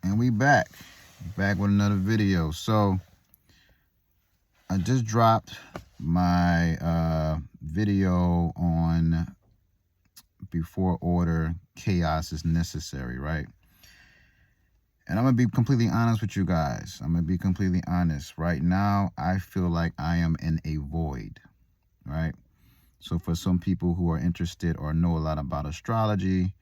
And we back with another video. So I just dropped my video on before order chaos is necessary, right? And I'm gonna be completely honest with you guys. I'm gonna be completely honest. Right now, I feel like I am in a void, right? So for some people who are interested or know a lot about astrology,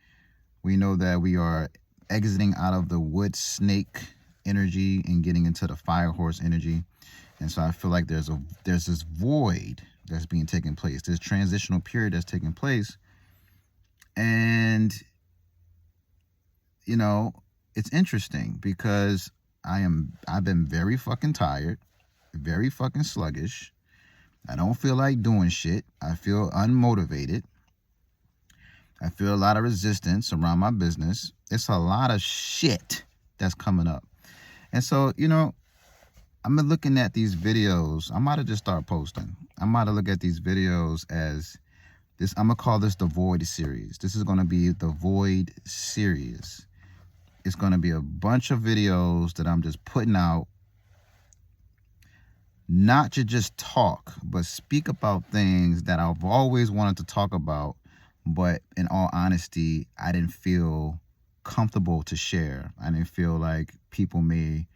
we know that we are exiting out of the wood snake energy and getting into the fire horse energy. And so I feel like there's this void that's being taken place, this transitional period that's taking place. And you know, it's interesting because I've been very fucking tired, very fucking sluggish. I don't feel like doing shit. I feel unmotivated. I feel a lot of resistance around my business. It's a lot of shit that's coming up. And so, I'm looking at these videos. I might have just start posting. I might have looked at these videos as this. I'm going to call this the Void series. This is going to be the Void series. It's going to be a bunch of videos that I'm just putting out, not to just talk, but speak about things that I've always wanted to talk about. But in all honesty, I didn't feel comfortable to share. I didn't feel like people may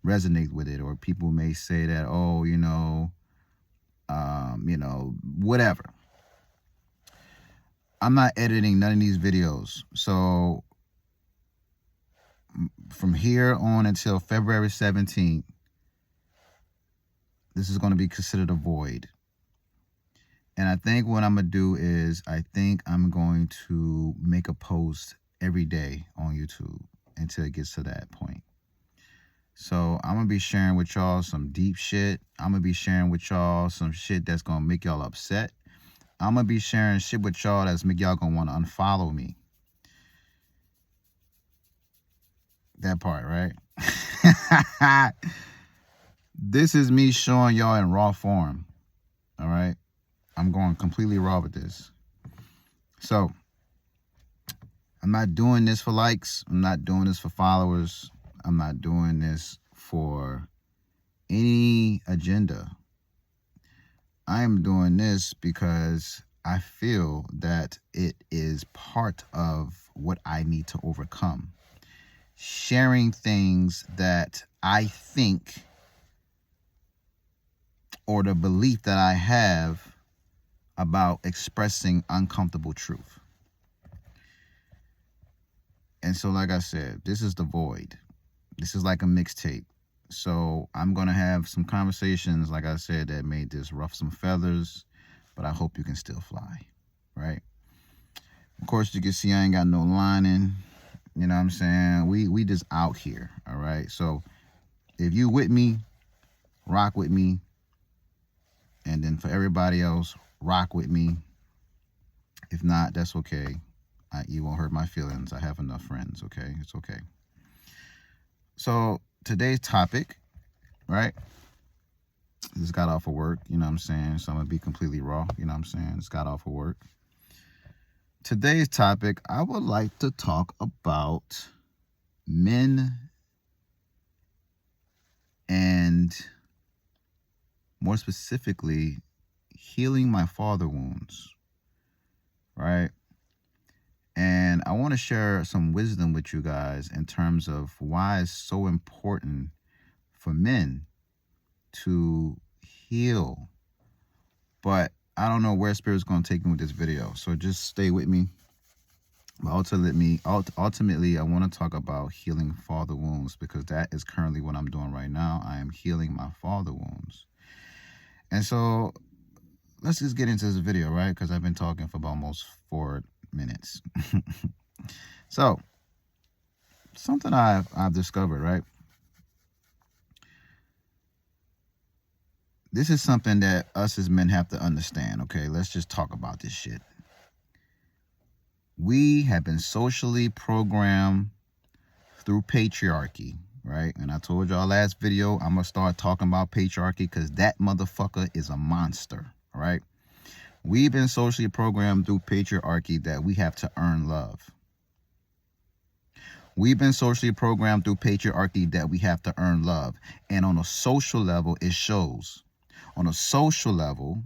resonate with it, or people may say that, oh, whatever. I'm not editing none of these videos. So from here on until February 17th, this is going to be considered a void. And I think what I'm going to do is I think I'm going to make a post every day on YouTube until it gets to that point. So I'm going to be sharing with y'all some deep shit. I'm going to be sharing with y'all some shit that's going to make y'all upset. I'm going to be sharing shit with y'all that's make y'all going to want to unfollow me. That part, right? This is me showing y'all in raw form. All right? I'm going completely raw with this. So I'm not doing this for likes. I'm not doing this for followers. I'm not doing this for any agenda. I am doing this because I feel that it is part of what I need to overcome. Sharing things that I think, or the belief that I have about expressing uncomfortable truth. And so, like I said, this is the void. This is like a mixtape. So I'm going to have some conversations, like I said, that may just ruffle some feathers, but I hope you can still fly, right? Of course, you can see I ain't got no lining. You know what I'm saying? We just out here, all right? So if you with me, rock with me. And then for everybody else, rock with me. If not, that's okay. You won't hurt my feelings. I have enough friends, okay? It's okay. So today's topic, right? Just got off of work, you know what I'm saying? So I'm going to be completely raw, you know what I'm saying? Just got off of work. Today's topic, I would like to talk about men and more specifically, healing my father wounds, right? And I want to share some wisdom with you guys in terms of why it's so important for men to heal. But I don't know where Spirit's going to take me with this video. So just stay with me. But ultimately, I want to talk about healing father wounds, because that is currently what I'm doing right now. I am healing my father wounds. And so let's just get into this video, right? Because I've been talking for about almost 4 minutes. So something I've discovered, right? This is something that us as men have to understand, okay? Let's just talk about this shit. We have been socially programmed through patriarchy, right? And I told y'all last video, I'm going to start talking about patriarchy because that motherfucker is a monster, all right? We've been socially programmed through patriarchy that we have to earn love. We've been socially programmed through patriarchy that we have to earn love. And on a social level, it shows. On a social level,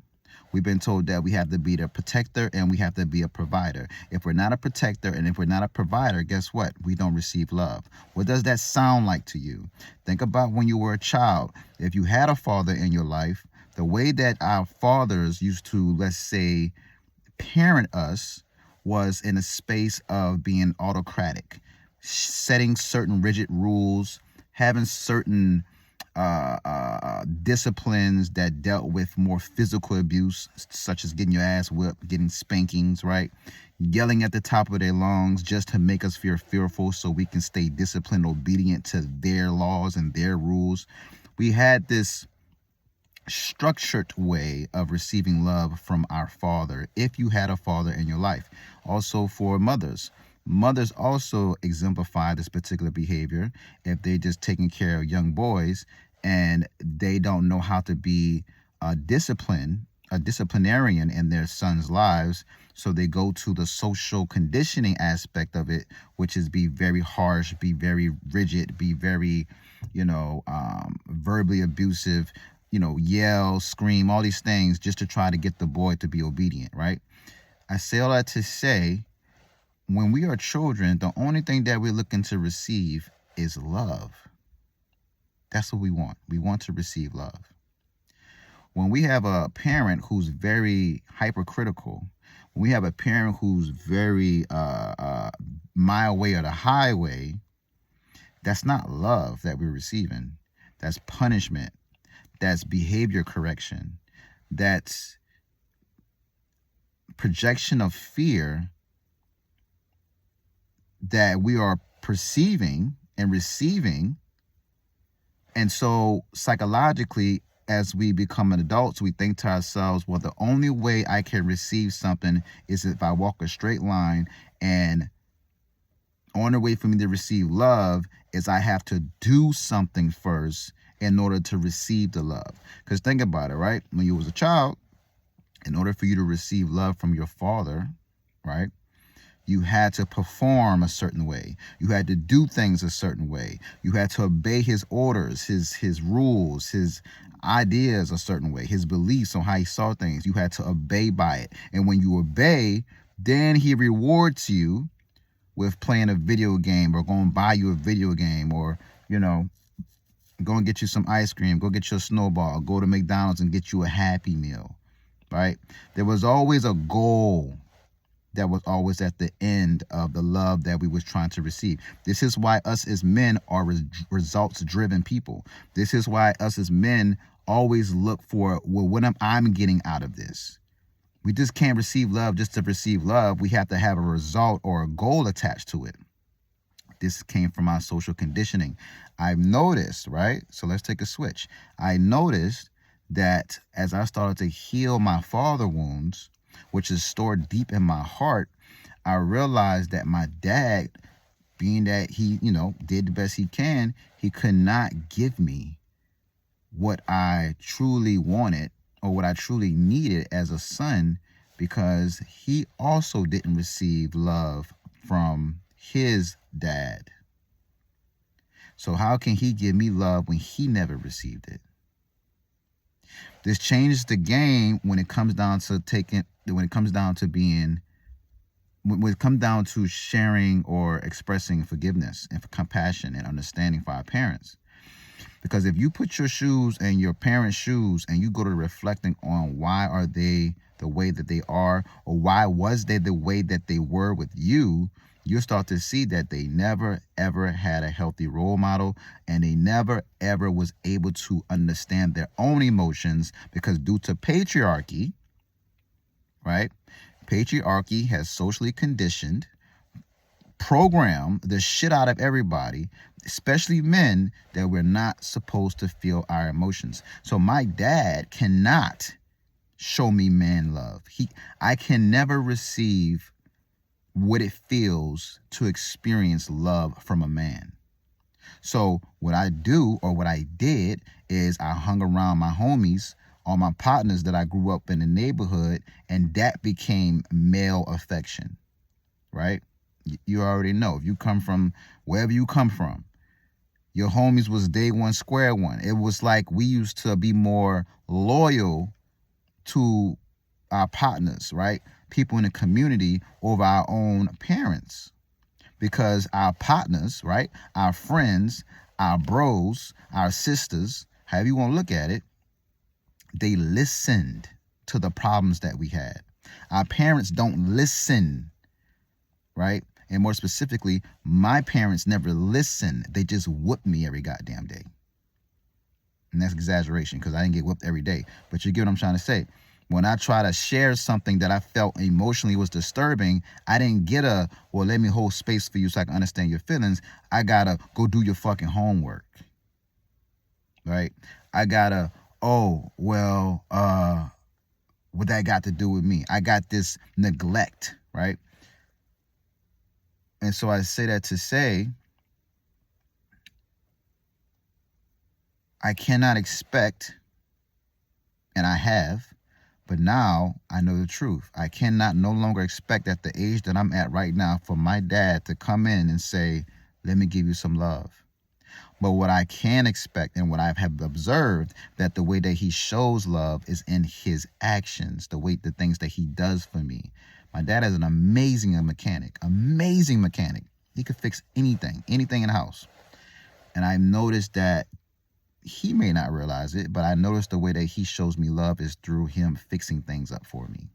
we've been told that we have to be the protector and we have to be a provider. If we're not a protector and if we're not a provider, guess what? We don't receive love. What does that sound like to you? Think about when you were a child. If you had a father in your life, the way that our fathers used to, let's say, parent us was in a space of being autocratic, setting certain rigid rules, having certain disciplines that dealt with more physical abuse, such as getting your ass whipped, getting spankings, right? Yelling at the top of their lungs just to make us feel fearful so we can stay disciplined, obedient to their laws and their rules. We had this structured way of receiving love from our father, if you had a father in your life. Also for mothers also exemplify this particular behavior if they're just taking care of young boys and they don't know how to be a disciplinarian in their sons' lives. So they go to the social conditioning aspect of it, which is be very harsh, be very rigid, be very, verbally abusive, yell, scream, all these things just to try to get the boy to be obedient, right? I say all that to say, when we are children, the only thing that we're looking to receive is love. That's what we want. We want to receive love. When we have a parent who's very hypercritical, when we have a parent who's very my way or the highway, that's not love that we're receiving. That's punishment. That's behavior correction. That's projection of fear that we are perceiving and receiving. And so psychologically, as we become adults, we think to ourselves, well, the only way I can receive something is if I walk a straight line, and on the way for me to receive love is I have to do something first in order to receive the love. Because think about it, right? When you was a child, in order for you to receive love from your father, right, you had to perform a certain way. You had to do things a certain way. You had to obey his orders, his rules, his ideas a certain way, his beliefs on how he saw things. You had to obey by it. And when you obey, then he rewards you with playing a video game or going to buy you a video game, or, go and get you some ice cream, go get you a snowball, go to McDonald's and get you a Happy Meal, right? There was always a goal that was always at the end of the love that we was trying to receive. This is why us as men are results-driven people. This is why us as men always look for, well, what am I getting out of this? We just can't receive love just to receive love. We have to have a result or a goal attached to it. This came from our social conditioning. I've noticed, right? So let's take a switch. I noticed that as I started to heal my father wounds, which is stored deep in my heart, I realized that my dad, being that he, did the best he can, he could not give me what I truly wanted or what I truly needed as a son, because he also didn't receive love from his dad. So how can he give me love when he never received it? This changes the game when it comes down to sharing or expressing forgiveness and compassion and understanding for our parents. Because if you put your shoes in your parents' shoes and you go to reflecting on why are they the way that they are, or why was they the way that they were with you, you'll start to see that they never, ever had a healthy role model, and they never, ever was able to understand their own emotions, because due to patriarchy, right? Patriarchy has socially conditioned, programmed the shit out of everybody, especially men, that we're not supposed to feel our emotions. So my dad cannot show me man love. I can never receive what it feels to experience love from a man. So what I do, or what I did, is I hung around my homies, all my partners that I grew up in the neighborhood, and that became male affection, right? You already know. If you come from wherever you come from, your homies was day one, square one. It was like we used to be more loyal to our partners, right? People in the community over our own parents. Because our partners, right? Our friends, our bros, our sisters, however you want to look at it, they listened to the problems that we had. Our parents don't listen, right? And more specifically, my parents never listened. They just whooped me every goddamn day. And that's exaggeration because I didn't get whooped every day. But you get what I'm trying to say. When I try to share something that I felt emotionally was disturbing, I didn't get well, let me hold space for you so I can understand your feelings. I gotta go do your fucking homework, right? I gotta, oh, well, what that got to do with me? I got this neglect, right? And so I say that to say, I cannot expect, and I have, but now I know the truth. I cannot no longer expect at the age that I'm at right now for my dad to come in and say, let me give you some love. But what I can expect and what I have observed, that the way that he shows love is in his actions, the things that he does for me. My dad is an amazing mechanic. He could fix anything in the house. And I've noticed that he may not realize it, but I noticed the way that he shows me love is through him fixing things up for me.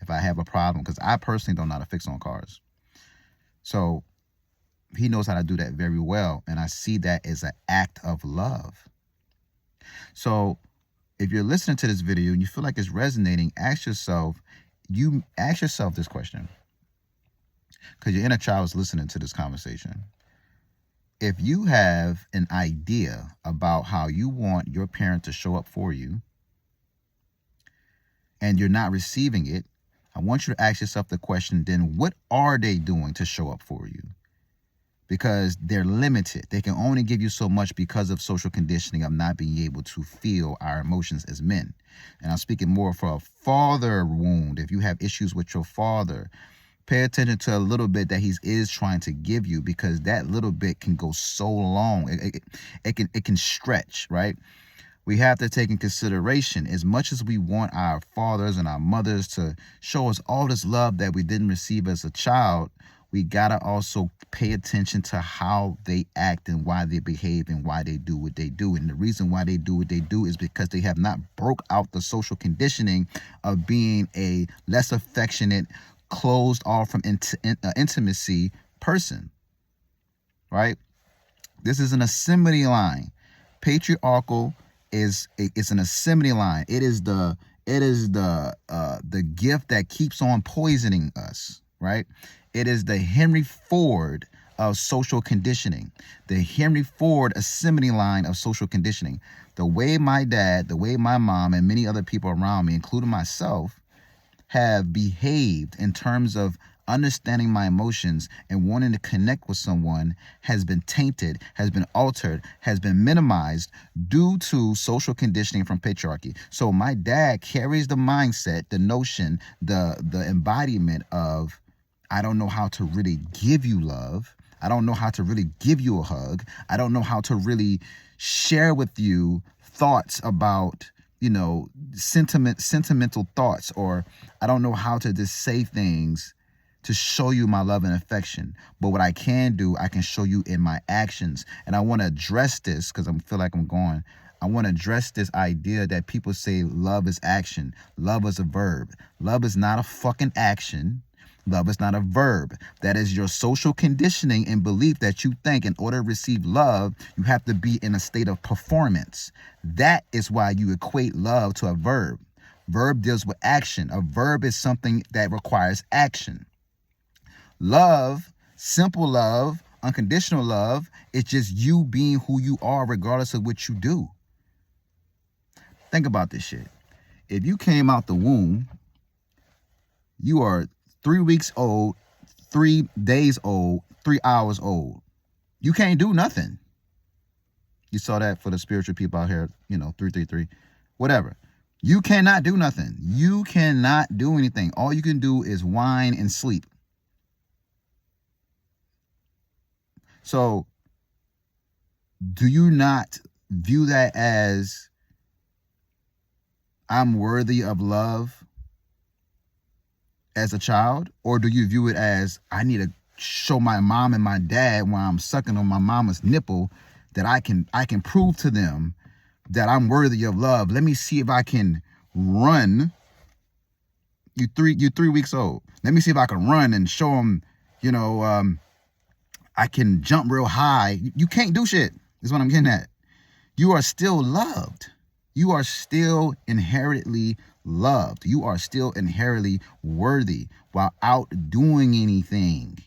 If I have a problem, because I personally don't know how to fix on cars. So he knows how to do that very well. And I see that as an act of love. So if you're listening to this video and you feel like it's resonating, ask yourself this question. Because your inner child is listening to this conversation. If you have an idea about how you want your parent to show up for you and you're not receiving it, I want you to ask yourself the question, then what are they doing to show up for you? Because they're limited. They can only give you so much because of social conditioning of not being able to feel our emotions as men. And I'm speaking more for a father wound. If you have issues with your father, pay attention to a little bit that he is trying to give you, because that little bit can go so long. It can stretch, right? We have to take in consideration, as much as we want our fathers and our mothers to show us all this love that we didn't receive as a child, we gotta also pay attention to how they act and why they behave and why they do what they do. And the reason why they do what they do is because they have not broke out the social conditioning of being a less affectionate, closed off from intimacy person, right? This is an assembly line. Patriarchal it's an assembly line. It is the gift that keeps on poisoning us, right? It is the Henry Ford of social conditioning, the Henry Ford assembly line of social conditioning. The way my dad, the way my mom, and many other people around me, including myself, have behaved in terms of understanding my emotions and wanting to connect with someone has been tainted, has been altered, has been minimized due to social conditioning from patriarchy. So my dad carries the mindset, the notion, the embodiment of, I don't know how to really give you love. I don't know how to really give you a hug. I don't know how to really share with you thoughts about, sentimental thoughts, or I don't know how to just say things to show you my love and affection. But what I can do, I can show you in my actions. And I want to address this because I feel like I'm going. I want to address this idea that people say love is action. Love is a verb. Love is not a fucking action. Love is not a verb. That is your social conditioning and belief that you think in order to receive love, you have to be in a state of performance. That is why you equate love to a verb. Verb deals with action. A verb is something that requires action. Love, simple love, unconditional love, is just you being who you are regardless of what you do. Think about this shit. If you came out the womb, you are 3 weeks old, 3 days old, 3 hours old. You can't do nothing. You saw that for the spiritual people out here, 333, whatever. You cannot do nothing. You cannot do anything. All you can do is whine and sleep. So do you not view that as I'm worthy of love as a child? Or do you view it as I need to show my mom and my dad when I'm sucking on my mama's nipple that I can prove to them that I'm worthy of love? Let me see if I can run. You're 3 weeks old. Let me see if I can run and show them, I can jump real high. You can't do shit, is what I'm getting at. You are still loved. You are still inherently loved. You are still inherently worthy while out doing anything.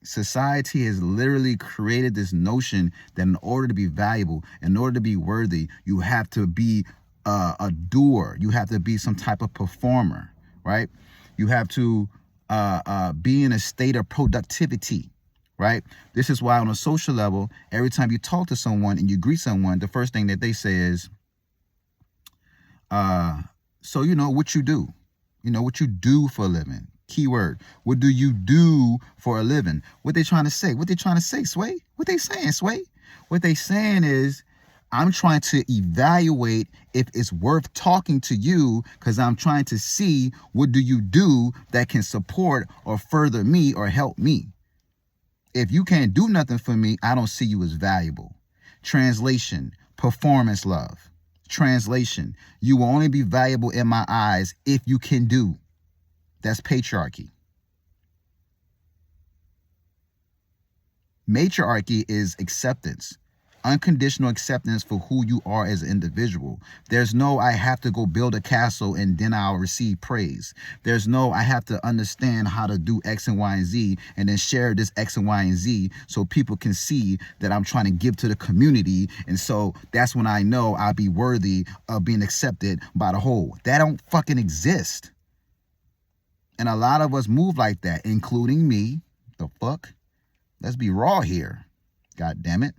Society has literally created this notion that in order to be valuable, in order to be worthy, you have to be a doer. You have to be some type of performer, right? You have to be in a state of productivity, right? This is why on a social level, every time you talk to someone and you greet someone, the first thing that they say is, so what you do, what you do for a living. Keyword. What do you do for a living? What they trying to say? What they trying to say, Sway? What they saying, Sway? What they saying is, I'm trying to evaluate if it's worth talking to you because I'm trying to see what do you do that can support or further me or help me. If you can't do nothing for me, I don't see you as valuable. Translation, performance love. Translation, you will only be valuable in my eyes if you can do. That's patriarchy. Matriarchy is acceptance. Unconditional acceptance for who you are as an individual. There's no, I have to go build a castle and then I'll receive praise. There's no, I have to understand how to do X and Y and Z and then share this X and Y and Z so people can see that I'm trying to give to the community. And so that's when I know I'll be worthy of being accepted by the whole. That don't fucking exist. And a lot of us move like that, including me. The fuck? Let's be raw here. God damn it.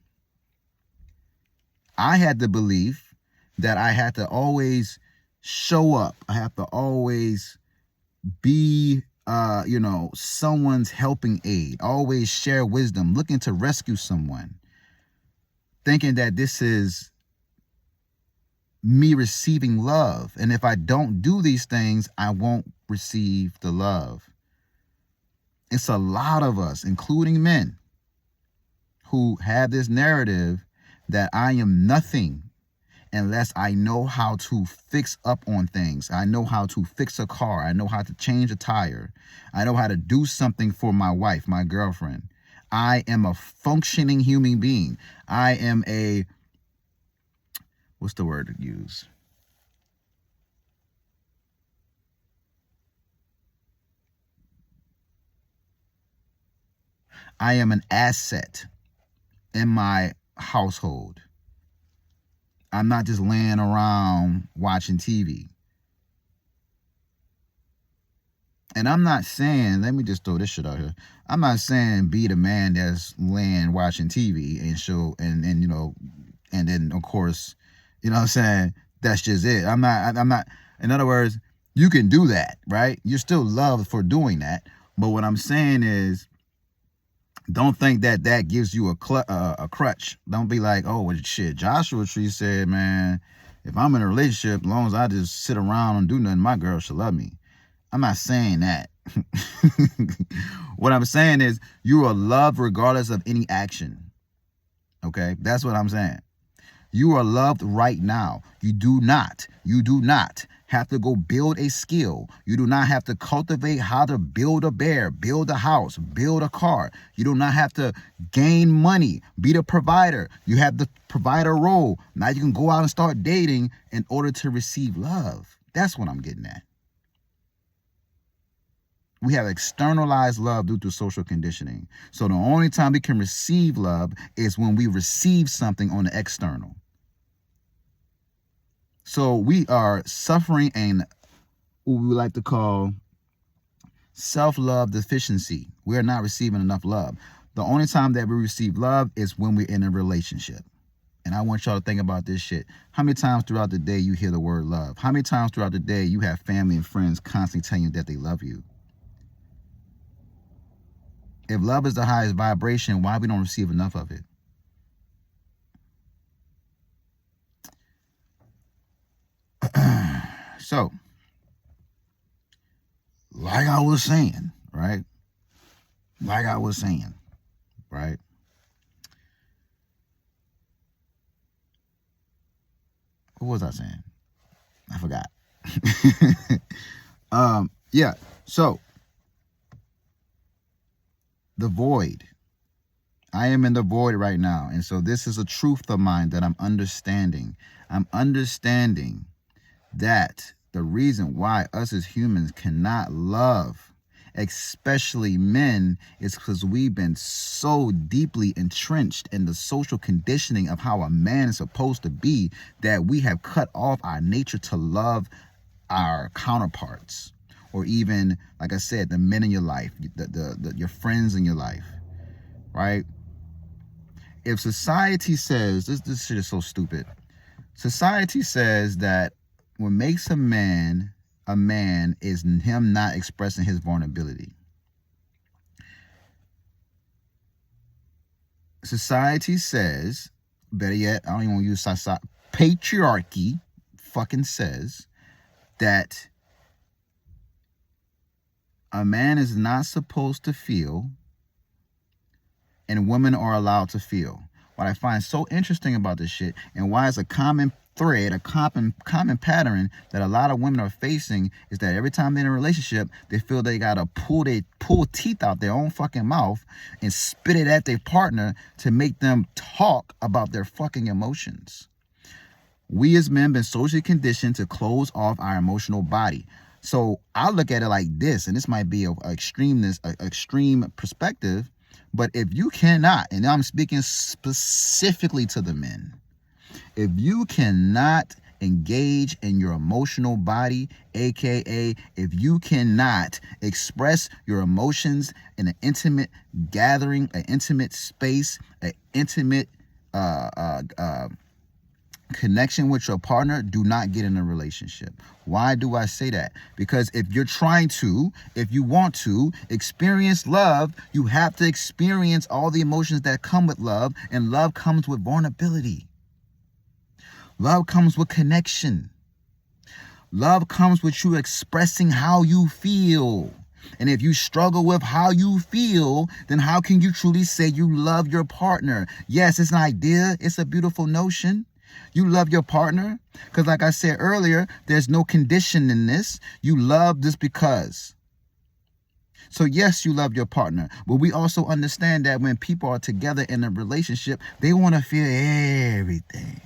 I had the belief that I had to always show up. I have to always be, someone's helping aid. Always share wisdom, looking to rescue someone. Thinking that this is me receiving love. And if I don't do these things, I won't receive the love. It's a lot of us, including men, who have this narrative that I am nothing unless I know how to fix up on things. I know how to fix a car. I know how to change a tire. I know how to do something for my wife, my girlfriend. I am a functioning human being. I am a, what's the word to use? I am an asset in my household. I'm not just laying around watching TV. And I'm not saying, let me just throw this shit out here. I'm not saying be the man that's laying watching TV and show and then of course, what I'm saying, that's just it. I'm not, in other words, you can do that, right? You're still loved for doing that. But what I'm saying is, don't think that gives you a crutch. Don't be like, oh, well, shit, Joshua Tree said, man, if I'm in a relationship, as long as I just sit around and do nothing, my girl should love me. I'm not saying that. What I'm saying is you are loved regardless of any action. Okay? That's what I'm saying. You are loved right now. You do not have to go build a skill. You do not have to cultivate how to build a bear, build a house, build a car. You do not have to gain money, be the provider. You have the provider role. Now you can go out and start dating in order to receive love. That's what I'm getting at. We have externalized love due to social conditioning. So the only time we can receive love is when we receive something on the external. So we are suffering and what we like to call self-love deficiency. We are not receiving enough love. The only time that we receive love is when we're in a relationship. And I want y'all to think about this shit. How many times throughout the day you hear the word love? How many times throughout the day you have family and friends constantly telling you that they love you? If love is the highest vibration, why we don't receive enough of it? So, like I was saying, right? Like I was saying, right? What was I saying? I forgot. Yeah. So, the void. I am in the void right now. And so this is a truth of mine that I'm understanding. I'm understanding that the reason why us as humans cannot love, especially men, is because we've been so deeply entrenched in the social conditioning of how a man is supposed to be that we have cut off our nature to love our counterparts, or even, like I said, the men in your life, your friends in your life, right? If society says, this shit is so stupid. Society says that what makes a man is him not expressing his vulnerability. Society says, better yet, I don't even want to use society, patriarchy fucking says that a man is not supposed to feel and women are allowed to feel. What I find so interesting about this shit, and why it's a common thread, a common pattern that a lot of women are facing, is that every time they're in a relationship, they feel they gotta pull teeth out their own fucking mouth and spit it at their partner to make them talk about their fucking emotions. We as men been socially conditioned to close off our emotional body. So I look at it like this, and this might be an extreme perspective, but if you cannot, and I'm speaking specifically to the men, if you cannot engage in your emotional body, aka if you cannot express your emotions in an intimate gathering, an intimate space, an intimate connection with your partner, do not get in a relationship. Why do I say that? Because if you want to experience love, you have to experience all the emotions that come with love, and love comes with vulnerability. Love comes with connection. Love comes with you expressing how you feel. And if you struggle with how you feel, then how can you truly say you love your partner? Yes, it's an idea. It's a beautiful notion. You love your partner because, like I said earlier, there's no condition in this. You love this because. So yes, you love your partner, but we also understand that when people are together in a relationship, they want to feel everything.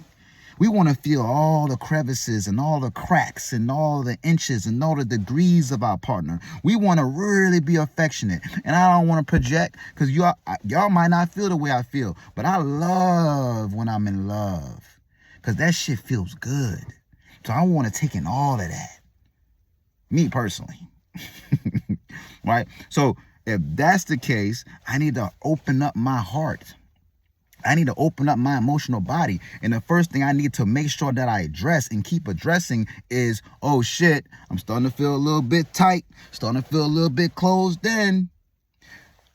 We want to feel all the crevices and all the cracks and all the inches and all the degrees of our partner. We want to really be affectionate. And I don't want to project because y'all might not feel the way I feel, but I love when I'm in love because that shit feels good. So I want to take in all of that. Me personally. Right? So if that's the case, I need to open up my heart. I need to open up my emotional body. And the first thing I need to make sure that I address and keep addressing is, oh shit, I'm starting to feel a little bit tight, starting to feel a little bit closed in.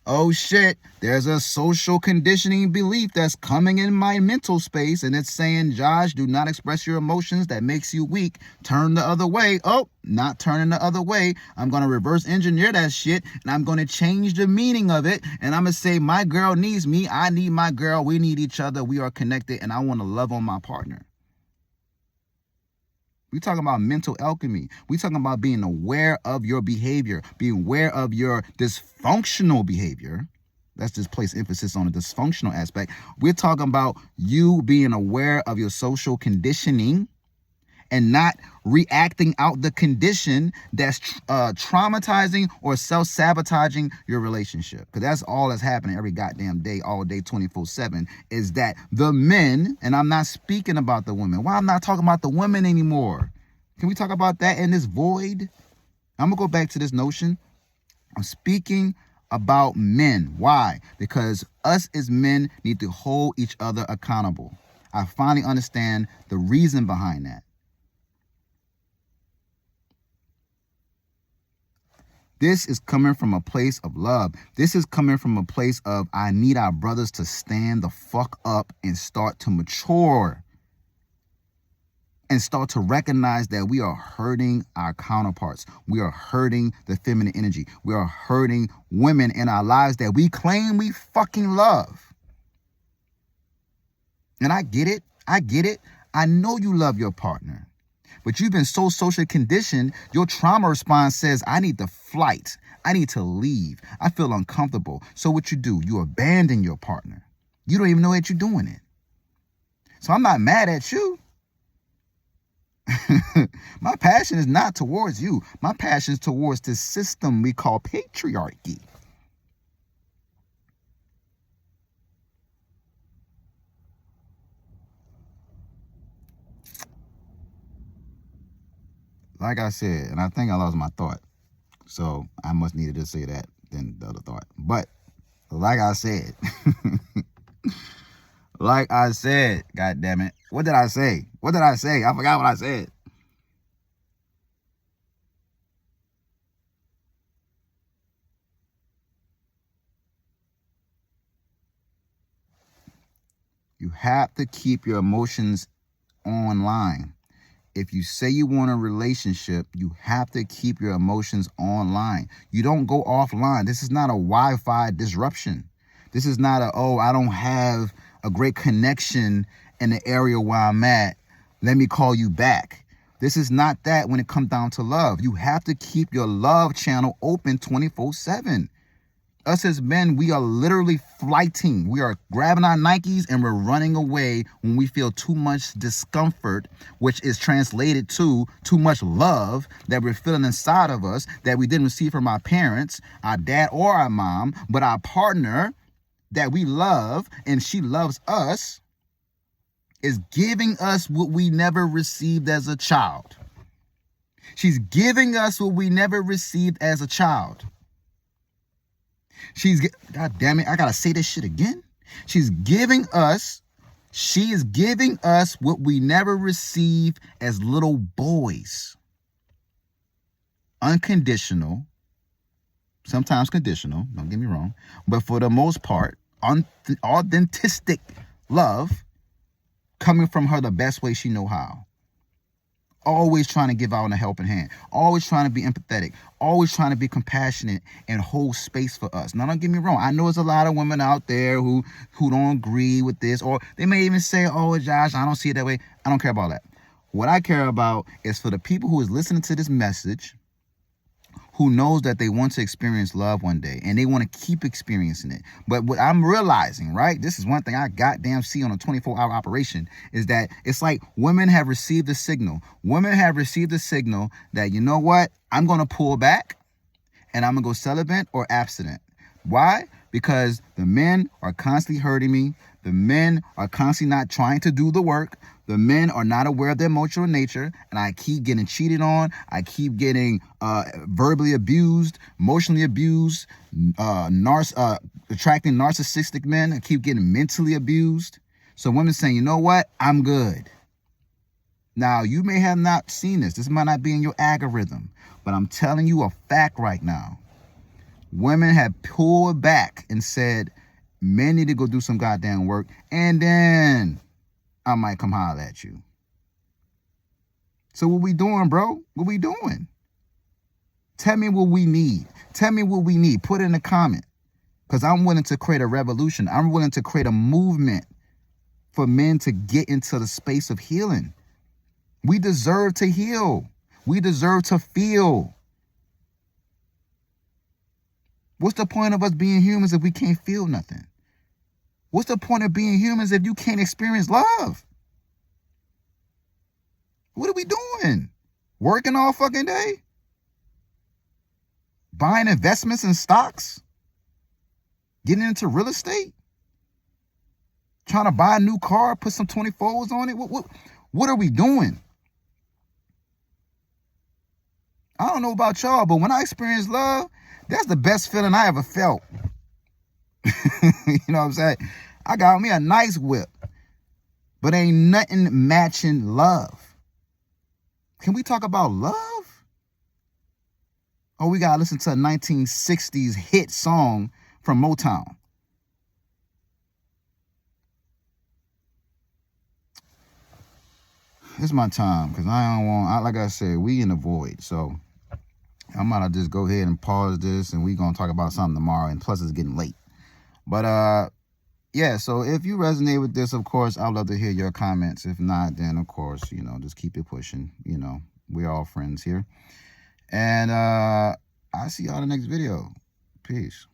Oh shit, there's a social conditioning belief that's coming in my mental space, and it's saying, Josh, do not express your emotions. That makes you weak. Turn the other way. Oh, not turning the other way. I'm going to reverse engineer that shit, and I'm going to change the meaning of it, and I'm going to say, my girl needs me. I need my girl. We need each other. We are connected, and I want to love on my partner. We talking about mental alchemy. We talking about being aware of your behavior, being aware of your dysfunctional behavior. Let's just place emphasis on the dysfunctional aspect. We're talking about you being aware of your social conditioning and not reacting out the condition that's traumatizing or self-sabotaging your relationship. Because that's all that's happening every goddamn day, all day, 24/7, is that the men, and I'm not speaking about the women. Why I'm not talking about the women anymore? Can we talk about that in this void? I'm going to go back to this notion. I'm speaking about men. Why? Because us as men need to hold each other accountable. I finally understand the reason behind that. This is coming from a place of love. This is coming from a place of, I need our brothers to stand the fuck up and start to mature and start to recognize that we are hurting our counterparts. We are hurting the feminine energy. We are hurting women in our lives that we claim we fucking love. And I get it. I get it. I know you love your partner. But you've been so socially conditioned, your trauma response says, I need to flight. I need to leave. I feel uncomfortable. So what you do, you abandon your partner. You don't even know that you're doing it. So I'm not mad at you. My passion is not towards you. My passion is towards this system we call patriarchy. Like I said, and I think I lost my thought. So I must needed to say that than the other thought. But like I said, like I said, God damn it. What did I say? What did I say? I forgot what I said. You have to keep your emotions online. If you say you want a relationship, you have to keep your emotions online. You don't go offline. This is not a Wi-Fi disruption. This is not I don't have a great connection in the area where I'm at. Let me call you back. This is not that when it comes down to love. You have to keep your love channel open 24/7. Us as men, we are literally flighting. We are grabbing our Nikes and we're running away when we feel too much discomfort, which is translated to too much love that we're feeling inside of us that we didn't receive from our parents, our dad or our mom, but our partner that we love and she loves us is giving us what we never received as a child. She's giving us what we never received as a child. God damn it, I gotta say this shit again. She is giving us what we never received as little boys. Unconditional, sometimes conditional, don't get me wrong, but for the most part, authentic love coming from her the best way she know how. Always trying to give out a helping hand. Always trying to be empathetic. Always trying to be compassionate and hold space for us. Now, don't get me wrong. I know there's a lot of women out there who don't agree with this. Or they may even say, oh, Josh, I don't see it that way. I don't care about that. What I care about is for the people who is listening to this message, who knows that they want to experience love one day and they want to keep experiencing it. But what I'm realizing, right, this is one thing I goddamn see on a 24-hour operation, is that it's like women have received a signal. Women have received a signal that, you know what, I'm going to pull back and I'm going to go celibate or abstinent. Why? Because the men are constantly hurting me. The men are constantly not trying to do the work. The men are not aware of their emotional nature, and I keep getting cheated on. I keep getting verbally abused, emotionally abused, attracting narcissistic men. I keep getting mentally abused. So women saying, you know what? I'm good. Now, you may have not seen this. This might not be in your algorithm, but I'm telling you a fact right now. Women have pulled back and said, men need to go do some goddamn work, and then I might come holler at you. So what we doing, bro? What we doing? Tell me what we need. Tell me what we need. Put it in the comment. Because I'm willing to create a revolution. I'm willing to create a movement for men to get into the space of healing. We deserve to heal. We deserve to feel. What's the point of us being humans if we can't feel nothing? What's the point of being humans if you can't experience love? What are we doing? Working all fucking day? Buying investments in stocks? Getting into real estate? Trying to buy a new car, put some 24s on it? What are we doing? I don't know about y'all, but when I experience love, that's the best feeling I ever felt. You know what I'm saying? I got me a nice whip, but ain't nothing matching love. Can we talk about love? Oh, we gotta listen to a 1960s hit song from Motown. It's my time, because I don't want, like I said, we in the void. So I'm gonna just go ahead and pause this, and we gonna talk about something tomorrow. And plus, it's getting late. But yeah, so if you resonate with this, of course, I'd love to hear your comments. If not, then of course, just keep it pushing. We're all friends here. And I see y'all in the next video. Peace.